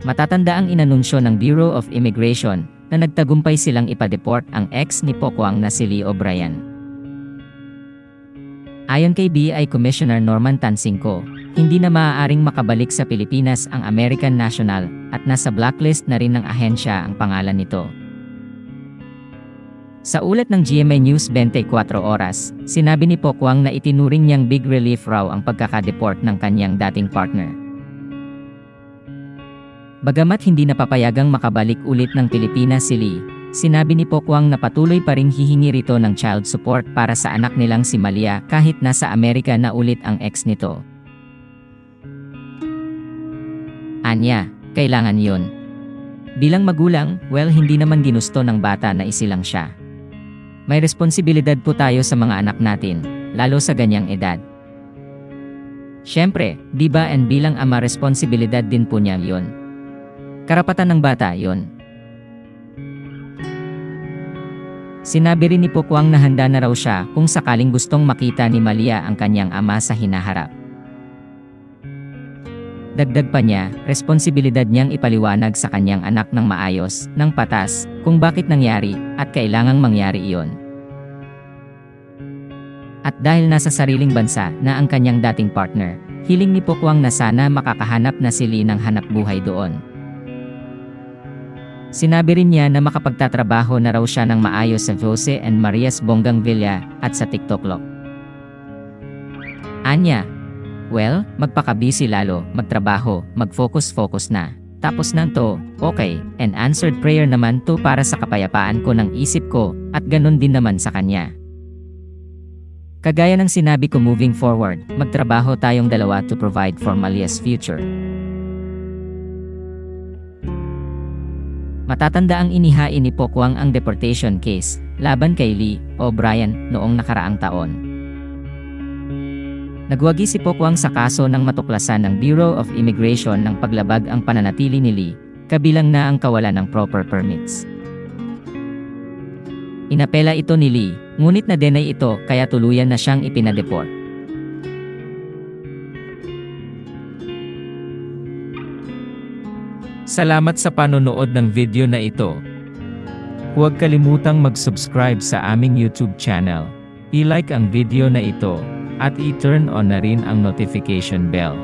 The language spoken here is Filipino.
Matatanda ang inanunsyo ng Bureau of Immigration na nagtagumpay silang ipa-deport ang ex ni Pokwang na si Lee O'Brien. Ayon kay BI Commissioner Norman Tansingco, hindi na maaaring makabalik sa Pilipinas ang American national at nasa blacklist na rin ng ahensya ang pangalan nito. Sa ulat ng GMA News 24 Oras, sinabi ni Pokwang na itinuring niyang big relief raw ang pagkakadeport ng kanyang dating partner. Bagamat hindi napapayagang makabalik ulit ng Pilipinas si Lee, sinabi ni Pokwang na patuloy pa ring hihingi rito ng child support para sa anak nilang si Malia kahit nasa Amerika na ulit ang ex nito. Anya, kailangan yun. Bilang magulang, hindi naman ginusto ng bata na isilang siya. May responsibilidad po tayo sa mga anak natin, lalo sa ganyang edad. Siyempre, di ba bilang ama responsibilidad din po niya yun. Karapatan ng bata yun. Sinabi rin ni Pokwang na handa na raw siya kung sakaling gustong makita ni Malia ang kanyang ama sa hinaharap. Dagdag pa niya, responsibilidad niyang ipaliwanag sa kanyang anak ng maayos, ng patas, kung bakit nangyari, at kailangang mangyari iyon. At dahil nasa sariling bansa na ang kanyang dating partner, hiling ni Pokwang na sana makakahanap na si Lee ng hanap buhay doon. Sinabi rin niya na makapagtatrabaho na raw siya ng maayos sa Jose and Maria's Bonggang Villa at sa TikTok. Anya, magpaka-busy lalo, magtrabaho, mag-focus na. Tapos na to, okay, and answered prayer naman to para sa kapayapaan ko ng isip ko, at ganun din naman sa kanya. Kagaya ng sinabi ko moving forward, magtrabaho tayong dalawa to provide for Malia's future. Matatanda ang inihain ni Pokwang ang deportation case laban kay Lee O'Brien noong nakaraang taon. Nagwagi si Pokwang sa kaso ng matuklasan ng Bureau of Immigration ng paglabag ang pananatili ni Lee, kabilang na ang kawalan ng proper permits. Inapela ito ni Lee, ngunit na-deny ito kaya tuluyan na siyang ipinadeport. Salamat sa panonood ng video na ito. Huwag kalimutang mag-subscribe sa aming YouTube channel, i-like ang video na ito, at i-turn on na rin ang notification bell.